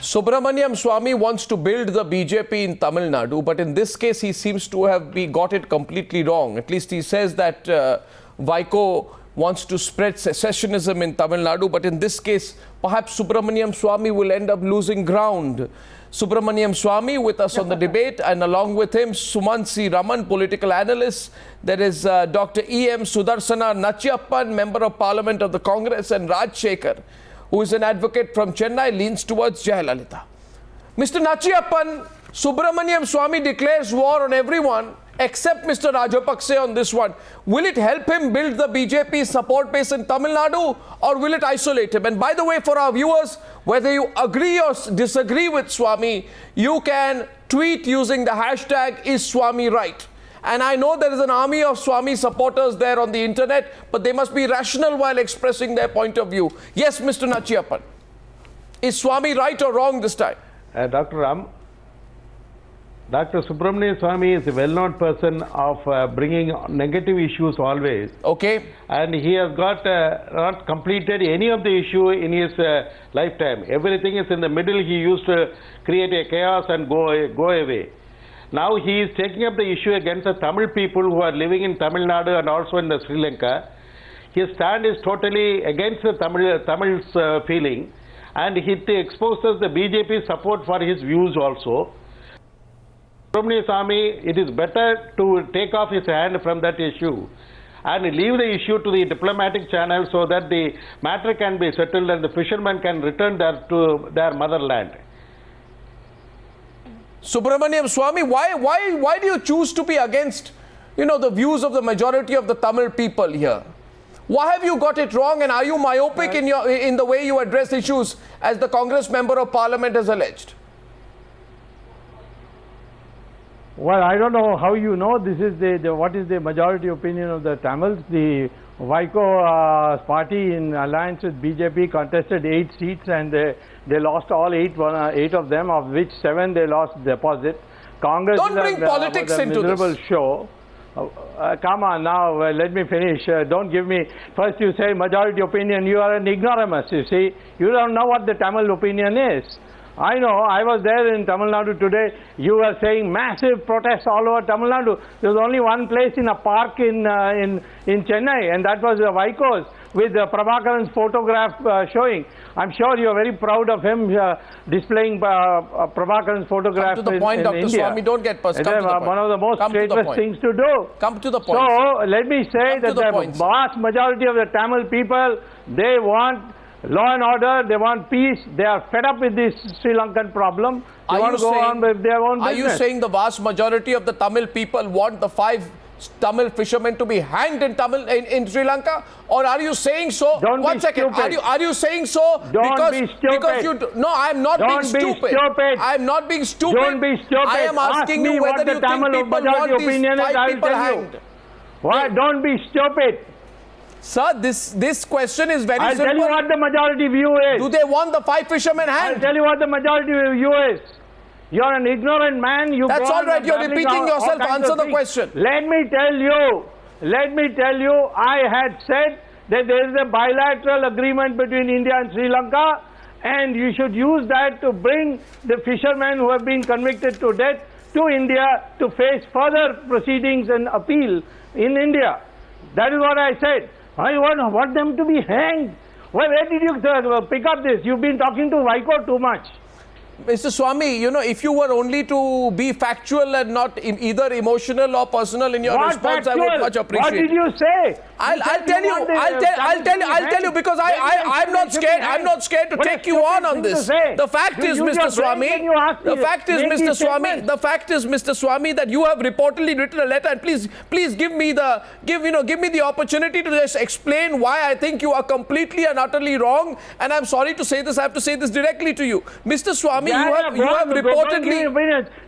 Subramanian Swamy wants to build the BJP in Tamil Nadu, but in this case he seems to have got it completely wrong. At least he says that Vaiko wants to spread secessionism in Tamil Nadu, but in this case perhaps Subramanian Swamy will end up losing ground. Subramanian Swamy with us on the debate, and along with him Sumansi Raman, political analyst. There is Dr. E.M. Sudarsana Nachiyappan, Member of Parliament of the Congress, and Raj Shekhar, who is an advocate from Chennai, leans towards Jayalalitha. Mr. Nachiyappan, Subramanian Swamy declares war on everyone except Mr. Rajapakse on this one. Will it help him build the BJP support base in Tamil Nadu, or will it isolate him? And by the way, for our viewers, whether you agree or disagree with Swamy, you can tweet using the hashtag #IsSwamyRight. And I know there is an army of Swamy supporters there on the internet, but they must be rational while expressing their point of view. Yes, Mr. Nachiyappan. Is Swamy right or wrong this time? Dr. Subramanian Swamy is a well-known person of bringing negative issues always. Okay. And he has not completed any of the issue in his lifetime. Everything is in the middle. He used to create a chaos and go away. Now he is taking up the issue against the Tamil people who are living in Tamil Nadu and also in the Sri Lanka. His stand is totally against the Tamils feeling, and he exposes the BJP support for his views also. Subramanian Swamy, it is better to take off his hand from that issue and leave the issue to the diplomatic channel so that the matter can be settled and the fishermen can return to their motherland. Subramanian Swamy, why do you choose to be against, the views of the majority of the Tamil people here? Why have you got it wrong, and are you myopic in the way you address issues, as the Congress Member of Parliament has alleged? Well, I don't know how you know this is what is the majority opinion of the Tamils. The Vaiko party in alliance with BJP contested 8 seats, and they lost all 8 of them, of which 7 they lost deposit. Congress don't bring politics was a into miserable this show. Come on now, let me finish. Don't give me, first you say majority opinion. You are an ignoramus, you see. You don't know what the Tamil opinion is. I know, I was there in Tamil Nadu today. You were saying massive protests all over Tamil Nadu. There was only one place in a park in Chennai, and that was Vaiko's, with Prabhakaran's photograph showing. I'm sure you're very proud of him displaying Prabhakaran's photograph in India. Come to the point, Dr. Swamy, don't get past. Come to the point. One of the most traitorous things to do. Come to the point. So, let me say that the vast majority of the Tamil people, they want law and order, they want peace, they are fed up with this Sri Lankan problem. They want to go on with their own business. Are you saying the vast majority of the Tamil people want the 5 Tamil fishermen to be hanged in Sri Lanka? Or are you saying so? Don't One be second. Stupid. Are you saying so? Don't be stupid. Because you no, I am not being stupid. I am not being stupid. Don't be stupid. I am asking you whether you think people want these 5 people hanged. Why? Don't be stupid. Sir, this question is very simple. I'll tell you what the majority view is. Do they want the 5 fishermen hanged? I'll tell you what the majority view is. You're an ignorant man. That's all right. You're repeating yourself. Answer the question. Let me tell you, I had said that there is a bilateral agreement between India and Sri Lanka, and you should use that to bring the fishermen who have been convicted to death to India to face further proceedings and appeal in India. That is what I said. I want them to be hanged. Well, where did you pick up this? You've been talking to Vaiko too much. Mr. Swamy, if you were only to be factual and not either emotional or personal in your response, factual? I would much appreciate. What did you say? I'll tell you because I'm not scared. I'm not scared to take you on this. The fact is, Mr. Swamy, Mr. Swamy, that you have reportedly written a letter, and please give me the opportunity to just explain why I think you are completely and utterly wrong. And I'm sorry to say this. I have to say this directly to you, Mr. Swamy. You have reportedly.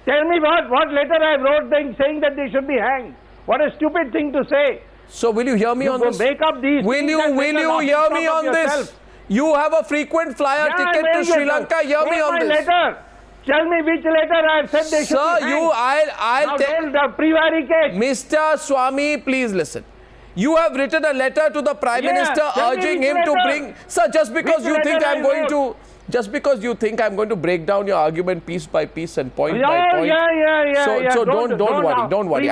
Tell me what letter I wrote saying that they should be hanged. What a stupid thing to say. So will you hear me on this? Make up these will you hear me on this? You have a frequent flyer ticket to Sri Lanka. Hear me on this. Letter. Tell me which letter I have said they should be hanged. I'll tell. Prevaricate. Mr. Swamy, please listen. You have written a letter to the Prime Minister urging him to bring. Sir, just because you think I'm going to. Just because you think I'm going to break down your argument piece by piece and point by point. Yeah. So don't worry. Don't worry.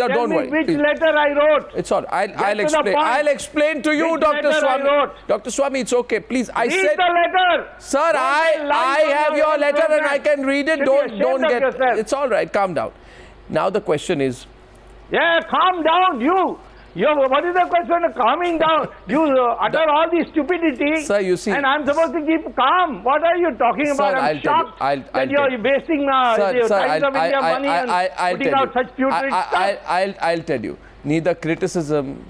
Don't worry. Which please. letter I wrote? It's all right. I'll explain. I'll explain to you, Which Dr. letter I Swamy. wrote? Dr. Swamy, it's okay. Please, I Read said. the letter. Sir, Don't I lie have on your own letter and program. I can read it. Should be Don't ashamed of get. yourself. It's all right. Calm down. Now the question is. Yeah, calm down, you. What is the question of calming down? You utter all this stupidity. Sir, you see. And I'm supposed to keep calm. What are you talking about? I'll I'm shocked tell you. that you're wasting the Times of India money and putting out such putrid stuff. I'll tell you. Neither criticism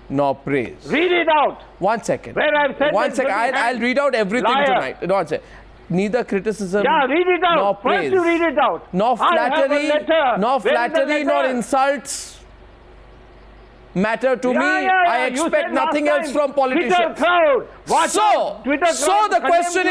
nor praise. Read it out. 1 second. Where I've said One second. I'll read out everything Liar. tonight. No, 1 second. Neither criticism Yeah, read it out. nor First praise. you read it out. Nor I have a flattery, letter. nor Where is the flattery, nor letter? insults matter to me. I You expect said nothing last else time, from politicians. Twitter crowd. So the question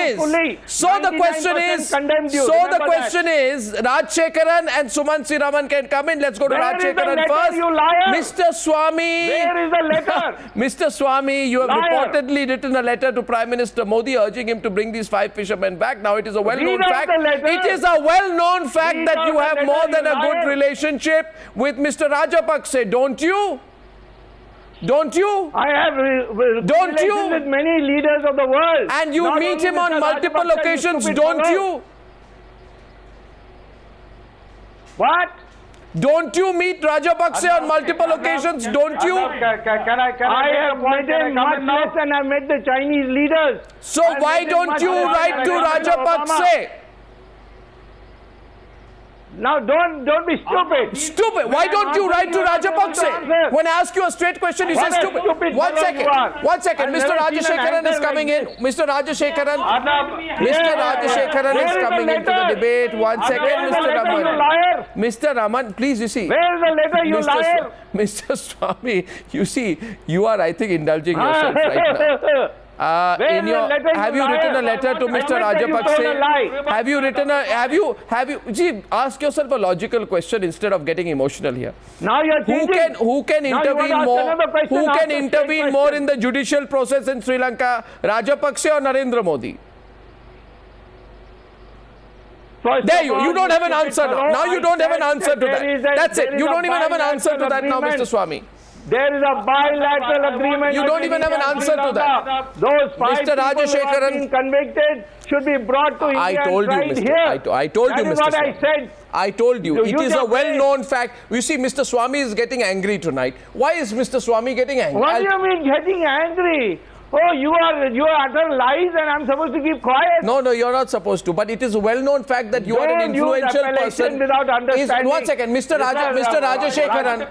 is, Raj Shekharan and Suman Raman can come in. Let's go to Raj Shekharan first. You liar. Mr. Swamy. Where is the letter? Mr. Swamy, you have Liar. reportedly written a letter to Prime Minister Modi urging him to bring these 5 fishermen back. Now it is a well-known Read out fact. the letter. It is a well-known fact Read that out you the have letter, more than you a good liar. relationship with Mr. Rajapakse, don't you? Don't you? I have Don't you? relations with many leaders of the world. And you Not meet only him on Mr. multiple Rajapaksa, occasions, stupid don't fellow. you? What? Don't you meet Rajapakse on multiple occasions, don't you? I have met him much less and I met the Chinese leaders. So I why met him don't much you less write to than Rajapakse? Now don't be stupid. Stupid. Why don't you write to Rajapakse? When I ask you a straight question, you say What a stupid. stupid 1 fellow second. you are. 1 second. I've Mr. never seen an Rajashekharan is answer coming like in. this. Mr. Rajashekharan. Mr. Yeah. Rajashekharan Where is is the coming into the letter? debate. 1 second, Where is the Mr. letter, you Raman. liar? Mr. Raman, please, you see. Where is the letter, you liar? Mr. Swamy, you see, you are, I think, indulging yourself right now. Where is the letter, Have you liar? written a letter to I Mr. admit that you told a Rajapakse? lie. Have you see, ask yourself a logical question instead of getting emotional here. Now you're changing. Who can Now you want to intervene ask more? another question, Who ask can the same intervene more question. in the judicial process in Sri Lanka? Rajapakse or Narendra Modi? First There of you all, don't have an stupid answer now. fellow, Now you I don't have an said answer to there is that. a- That's it. there is You a don't even have an answer to bilateral that now, Mr. agreement. Swamy. There is a bilateral agreement. You don't even have an answer to that. Those 5 Mr. people who Rajashekharan- have been convicted should be brought to India I told and you, tried Mr. here. I told you, That is Mr. what I Swamy. said. I told you, You it use is a your brain. well-known fact. You see, Mr. Swamy is getting angry tonight. Why is Mr. Swamy getting angry? What do you mean getting angry? Oh, you are utter lies and I'm supposed to keep quiet? No, you're not supposed to. But it is a well-known fact that you are an Don't use influential appellation person. without understanding. 1 second, Mr. Rajashekharan.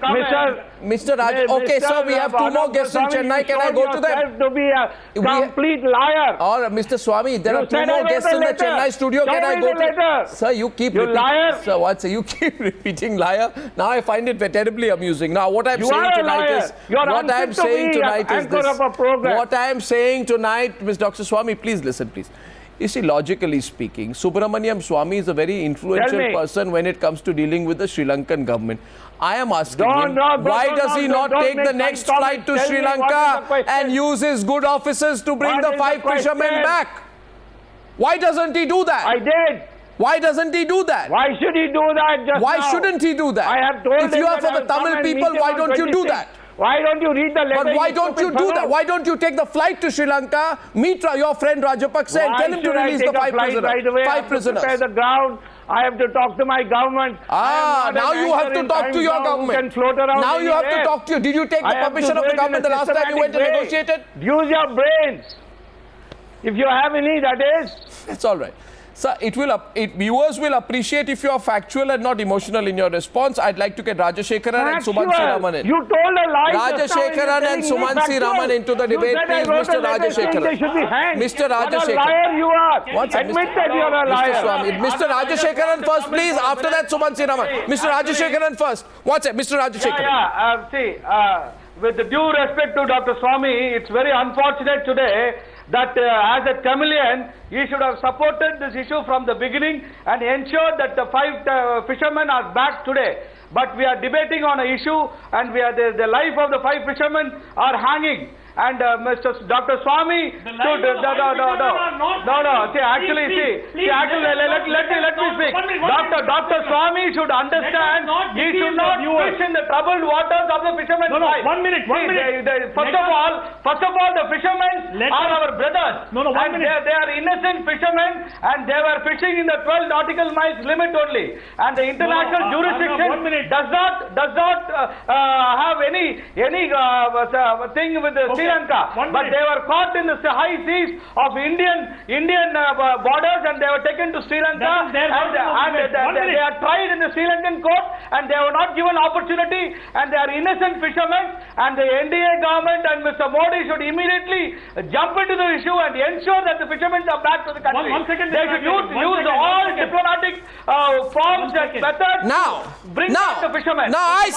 Mr. Okay, sir, we have 2 more guests in Chennai. Can I go to them? To be a complete liar. Or Mr. Swamy, there You are 2 said I more wrote guests a in the letter. Chennai studio. Show Can I me go the to letter. Sir, you keep You repeating. liar. Sir, once you keep repeating liar. Now I find it terribly amusing. Now what I'm You saying are a tonight liar. is You are what unfit I'm to saying be tonight is anchor this. of a program. What I'm saying tonight, Dr. Swamy, please listen, please. You see, logically speaking, Subramanian Swamy is a very influential me. person when it comes to dealing with the Sri Lankan government. I am asking him, don't does he not don't take make the next comments. flight to Tell Sri me what is Lanka the question. and use his good offices to bring What the is 5 the fishermen question? back? Why doesn't he do that? I did. Why doesn't he do that? Why should he do that just Why now? shouldn't he do that? I have told if him you are that for the I'll come Tamil and meet people, him why on don't you do 26th. that? Why don't you read the letter? But why don't you stupid do fellow? that? Why don't you take the flight to Sri Lanka, meet your friend Rajapakse and tell him to release the 5 prisoners? Right away? I have to prisoners. prepare the ground. I have to talk to my government. Now you have to talk to your government. Can float around now you have to anywhere. talk to you. Did you take the I have to permission of do the it in government a the last time you went and systematic way. negotiated? Use your brains. If you have any, that is. It's all right. Sir, viewers will appreciate if you are factual and not emotional in your response. I'd like to get Rajashekharan and Suman Raman in. You told a lie. Rajashekharan and Suman Raman into the debate, please, Mr. Rajashekharan. They should be hanged. Mr. What a Rajashekharan. liar you are. Once a- Admit that you are a liar. Mr. Swamy, Mr. Rajashekharan first, please. After that, Suman Raman. Mr. Rajashekharan first. What's it, Mr. Rajashekharan? With the due respect to Dr. Swamy, it's very unfortunate today that as a chameleon, he should have supported this issue from the beginning and ensured that the 5 fishermen are back today. But we are debating on an issue and the life of the 5 fishermen are hanging. And Dr. Swamy should let me speak. Dr. Swamy should understand he should not fish in the troubled waters of the fishermen's life. 1 minute. First of all, the fishermen are our brothers. And they are innocent fishermen, and they were fishing in the 12 nautical miles limit only. And the international jurisdiction does not have any thing with Sri Lanka. But they were caught in the high seas of Indian borders, and they were taken to Sri Lanka. They are tried in the Sri Lankan court, and they were not given opportunity, and they are innocent fishermen. And the NDA government and Mr. Modi should immediately jump into the issue and ensure that the fishermen are back to the country. They should use all diplomatic forms and methods to bring back the fishermen. Now I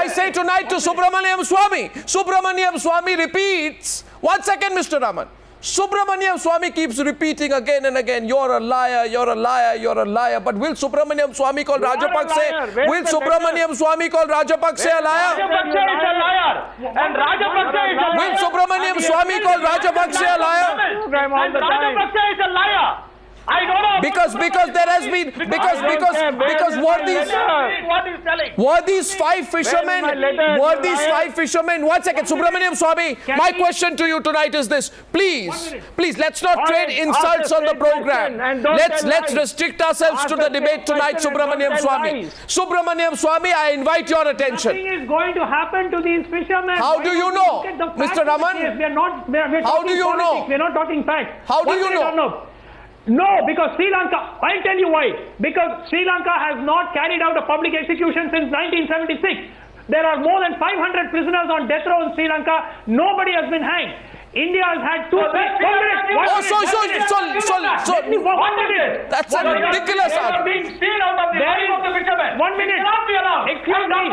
say tonight to Subramanian Swamy. Subramanian Swamy repeats. 1 second, Mr. Raman. Subramanian Swamy keeps repeating again and again, you're a liar, you're a liar, you're a liar. But will Subramanian Swamy call Rajapakse? Will Subramanian Swamy call Rajapakse a liar? Rajapakse is a liar. And Rajapakse is a liar. Will Subramanian Swamy call Rajapakse a liar? And Rajapakse is a liar. I don't know. Because there has been were these five fishermen? 1 second, Subramanian Swamy. My question to you tonight is this: please, let's not trade insults on the program. Let's restrict ourselves to the debate tonight, Subramanian Swamy. Subramanian Swamy, I invite your attention. Nothing is going to happen to these fishermen. How do you know, Mr. Raman? How do you know? We are not talking facts. How do you know? No, because Sri Lanka, I'll tell you why. Because Sri Lanka has not carried out a public execution since 1976. There are more than 500 prisoners on death row in Sri Lanka. Nobody has been hanged. India has had two... That's a ridiculous argument. Being steal out of the life of the fishermen. 1 minute. Cannot be allowed. Excuse me.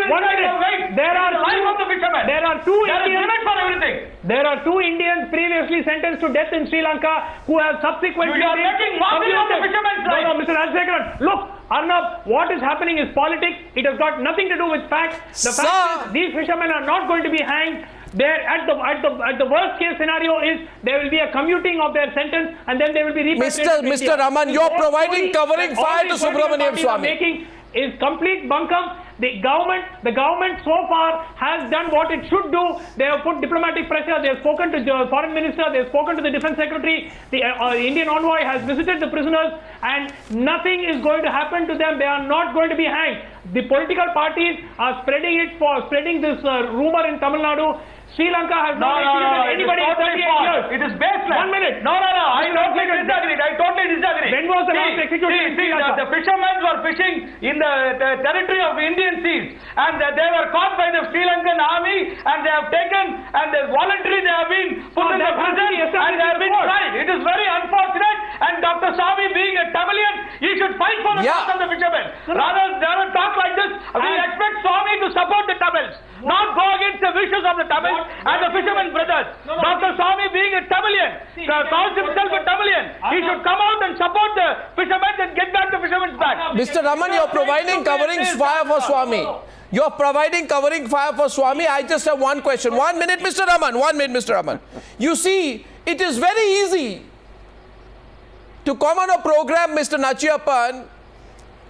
1 minute. There are two Indians for everything. There are 2 Indians previously sentenced to death in Sri Lanka who have subsequently... You are making mockery of the fishermen's life. No, Mr. Rajsekharan, look, Arnab, what is happening is politics. It has got nothing to do with facts. The fact is, these fishermen are not going to be hanged. There, at the worst case scenario is there will be a commuting of their sentence, and then they will be repatriated. Mr. Raman, you're providing covering fire to Subramanian Swamy. Making is complete bunkum. The government so far has done what it should do. They have put diplomatic pressure. They have spoken to the foreign minister. They have spoken to the defense secretary. The Indian envoy has visited the prisoners, and nothing is going to happen to them. They are not going to be hanged. The political parties are spreading this rumor in Tamil Nadu. Sri Lanka has not executed anybody in 38 years. It is baseless. 1 minute. No. I totally disagree. When was the last execution in Sri Lanka? The fishermen were fishing in the territory of Indian seas, and they were caught by the Sri Lankan army, and they have taken, and voluntarily they have been put in the prison, and they have been tried. It is very unfortunate, and Dr. Swamy, being a Tamilian, he should fight for the cause of the fishermen. Rather talk like this. We expect Swamy to support the Tamils, not go against the wishes of the Tamils and the fishermen brothers. Dr. Swamy, being a Tamilian, calls himself a Tamilian. He should come out and support the fishermen and get back the fishermen's back. Mr. Raman, you're providing covering fire for Swamy. You're providing covering fire for Swamy. I just have one question. 1 minute, Mr. Raman. 1 minute, Mr. Raman. You see, it is very easy to come on a program, Mr. Nachiappan,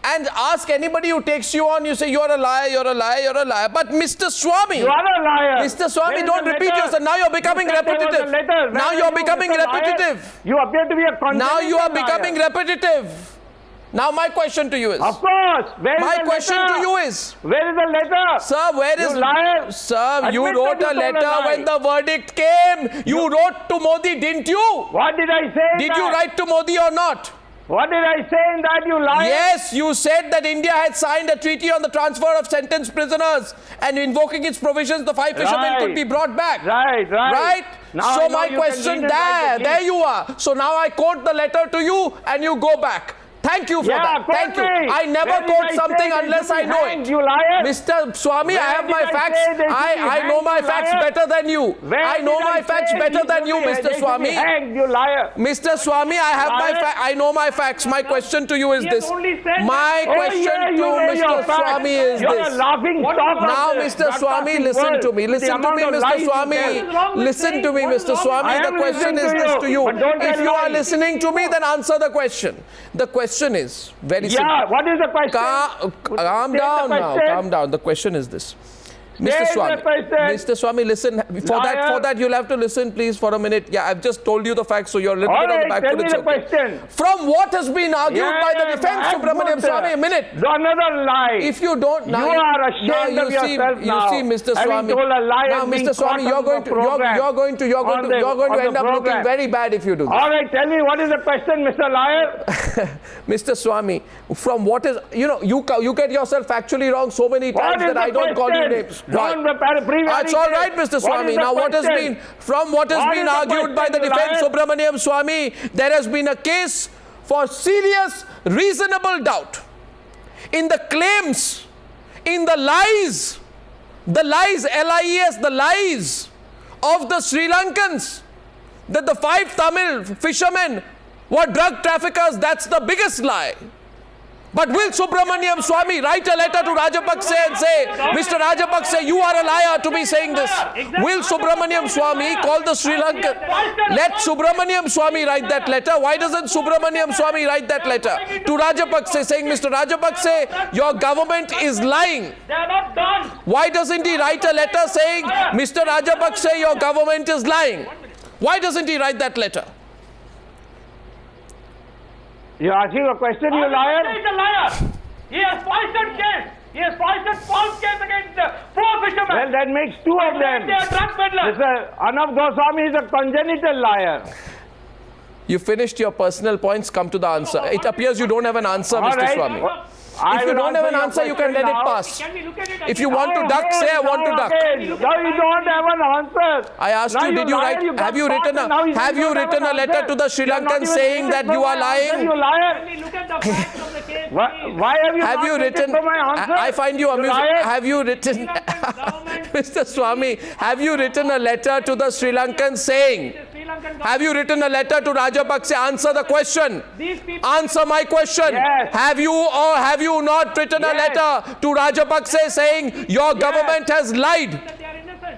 and ask anybody who takes you on, you say, you're a liar, you're a liar, you're a liar. But Mr. Swamy, you are a liar. Mr. Swamy, don't repeat yourself. Now you're becoming repetitive. Now you're becoming repetitive. You appear to be a continuing Now you are becoming repetitive. Now my question to you is... Of course. My question to you is... Where is the letter? Sir, where is... You liar. Sir, you wrote a letter when the verdict came. You wrote to Modi, didn't you? What did I say? Did you write to Modi or not? What did I say in that, you liar? Yes, you said that India had signed a treaty on the transfer of sentenced prisoners, and invoking its provisions, the 5 fishermen could be brought back. Right? Now so my question, there you are. So now I quote the letter to you, and you go back. Thank you for Yeah, that. quote Thank you. me. I never Where did quote I something say they unless should I be know hanged, it. you liar? Mr. Swamy, I Where have did my I facts. say they should be I know hanged, my you facts liar? better than you. Where I know did my facts say better they than should you, be- Mr. they should be Swamy. hanged, you liar. Mr. Swamy, I have my Liar. I know my facts. My question to you is He has this. only said My that- question yeah, to you know Mr. your facts. Swamy is You're this. a laughing What stock is of Now, the Mr. Swamy, broadcasting listen world. to me. The Listen to me, amount of Mr. lies you Swamy. tell. What is wrong with Listen to saying? me, What is Mr. wrong with Swamy. I The am question listening is to this you, to you. but don't If tell you are lies. listening to me, then answer the question. The question is very simple. Yeah, what is the question? Calm State the down now. question. Calm down. The question is this. Mr. State the Swamy, question. Mr. Swamy, listen. For Liar. that, you'll have to listen, please, for a minute. Yeah, I've just told you the facts, so you're a little All bit on the right, back tell foot. me It's the okay. question. From what has been argued by the defense, Subramanian Swamy, a minute. Another lie. If you don't now, You are ashamed now of yourself you now, see, Mr. having Swamy. told a lie Now, and being Mr. Swamy, caught you're on going the to program. you're going to end up looking very bad if you do this. All right, tell me what is the question, Mr. Liar? Mr. Swamy, from what is you get yourself actually wrong so many What times is that the I don't call you question? names. Don't Why? That's all right, Mr. Swamy. Now, what has been argued by the defense, Subramanian Swamy, there has been a case for serious, reasonable doubt in the claims, in the lies, LIES, the lies of the Sri Lankans, that the 5 Tamil fishermen were drug traffickers. That's the biggest lie. But will Subramanian Swamy write a letter to Rajapaksa and say, Mr. Rajapaksa, you are a liar to be saying this? Will Subramanian Swamy call the Sri Lankan? Let Subramanian Swamy write that letter. Why doesn't Subramanian Swamy write that letter to Rajapaksa saying, Mr. Rajapaksa, your government is lying? They are not done. Why doesn't he write a letter saying, Mr. Rajapaksa, your government is lying? Why doesn't he write that letter? You're asking a question, you liar? He is a liar. He has poisoned case. He has poisoned false case against 4 fishermen. Well, that makes 2 of them. They are drug peddlers. Mr. Arnab Goswami is a congenital liar. You finished your personal points, come to the answer. It appears you don't have an answer, All Mr. right. Swamy. I If you will don't have an your answer, you can let question it now. pass. Can we look at it If you want to Oh, duck, say I want to duck. Now you don't have an answer. I asked Now you, did you liar, write? got Have you caught written and now you say have you you don't have written a an letter answer. to the Sri You are not Lankans even saying that listening you for are my answer, lying? You liar. Can we look at the facts of the case? Why have you Have not you taken written? for my answer? I find you amusing. liar. Have you written, Mr. Swamy? Have you written a letter to the Sri Lankans saying? Have you written a letter to Rajapaksa? Answer the question. These people. Answer my question. Yes. Have you or have you not written a Yes. letter to Rajapaksa saying your government has lied? That they are innocent.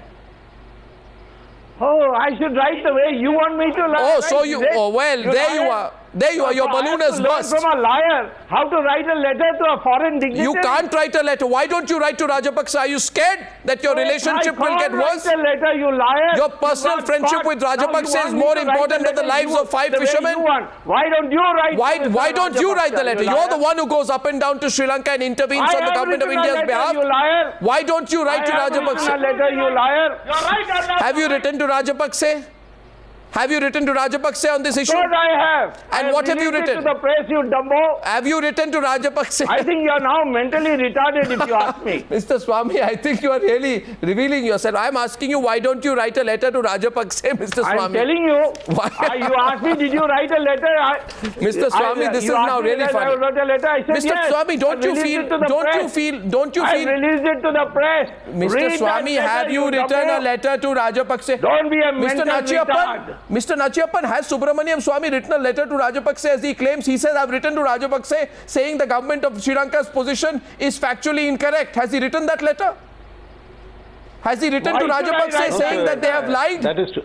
Oh, I should write the way you want me to lie. Oh, right? so you, Is it? oh, well, there you liar. are. There you are. Your So balloon I have has to learn burst. from a liar how to write a letter to a foreign dignitary. You can't write a letter. Why don't you write to Rajapaksa? Are you scared that your relationship will get worse? I can't write a letter, you liar. Your You personal got friendship caught. with Now you Rajapaksa want is me more to write important the than the letter lives you- of 5 the way fishermen? you want. Why don't you write Why Mr. don't you write the Rajapaksa, letter? you You're liar? the one who goes up and down to Sri Lanka and intervenes on the government of India's You behalf. liar. Why don't you write to I have written a Rajapaksa? letter, you liar. You are right, Arnab. Have you written to Rajapaksa? Have you written to Rajapaksa on this issue? Of course I have. And I what have you released it written? to the press, you dumbo. Have you written to Rajapaksa? I think you are now mentally retarded if you ask me. Mr. Swamy, I think you are really revealing yourself. I'm asking you, why don't you write a letter to Rajapaksa, Mr. Swamy? I'm telling you. Why? You asked me, did you write a letter? Mr. Swamy, this is now really I funny. wrote a letter. I said, Mr. yes. Swamy, I don't you released feel, it to the press. don't you I feel, released it to the press. Mr. Read that Swamy, letter, have you written dumbo. a letter to Rajapaksa? Don't be a Mr. mental retard. Nachiappan, has Subramanian Swamy written a letter to Rajapaksa as he claims? He says, I've written to Rajapaksa saying the government of Sri Lanka's position is factually incorrect. Has he written that letter? Has he written Why to should I Rajapaksa write saying that that they have lied? That is true.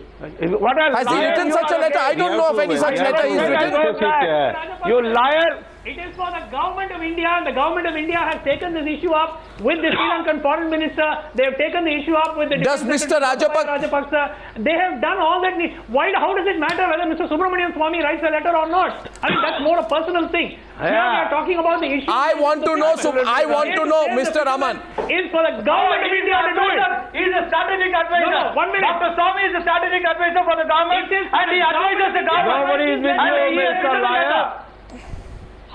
What a Has he liar written you such a are letter? I again. don't know of any such letter he's written. You liar. It is for the government of India, and the government of India has taken this issue up with the Sri Lankan foreign minister. They have taken the issue up with the Does Defence Mr. Secretary, Rajapaksa- They have done all that. Why? How does it matter whether Mr. Subramanian Swamy writes a letter or not? I mean, that's more a personal thing. Here we are talking about the issue. I want to know, Mr. Raman. Is for the government of India to do it. He is a strategic advisor. No, 1 minute. Dr. Swamy is a strategic advisor for the government, and he advises the government. Nobody is with And you, he has Mr. written a Liar. letter.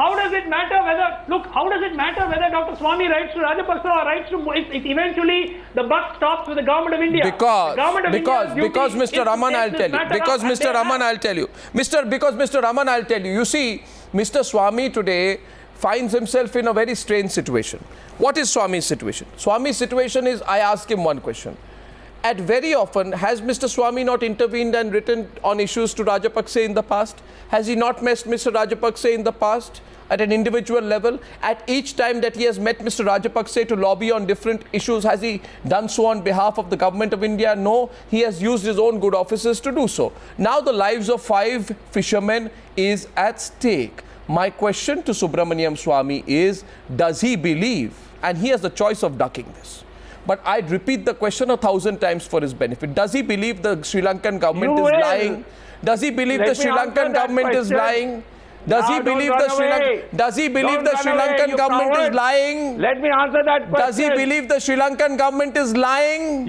how does it matter whether, look, how does it matter whether Dr. Swamy writes to Rajapaksa or writes to, it's eventually the buck stops with the government of India. Because Mr. Raman, I'll tell you. Because Mr. Raman, I'll tell you. Because Mr. Raman, I'll tell you. You see, Mr. Swamy today finds himself in a very strange situation. What is Swamy's situation? Swamy's situation is, I ask him one question. At very often, has Mr. Swamy not intervened and written on issues to Rajapaksa in the past? Has he not met Mr. Rajapaksa in the past at an individual level? At each time that he has met Mr. Rajapaksa to lobby on different issues, has he done so on behalf of the government of India? No, he has used his own good offices to do so. Now the lives of 5 fishermen is at stake. My question to Subramanian Swamy is, does he believe, and he has the choice of ducking this, but I'd repeat the question 1,000 times for his benefit. Does he believe the Sri Lankan government is lying? Does he believe the Sri Lankan government is lying? Does he believe the Sri Lankan government is lying? Let me answer that question. Does he believe the Sri Lankan government is lying?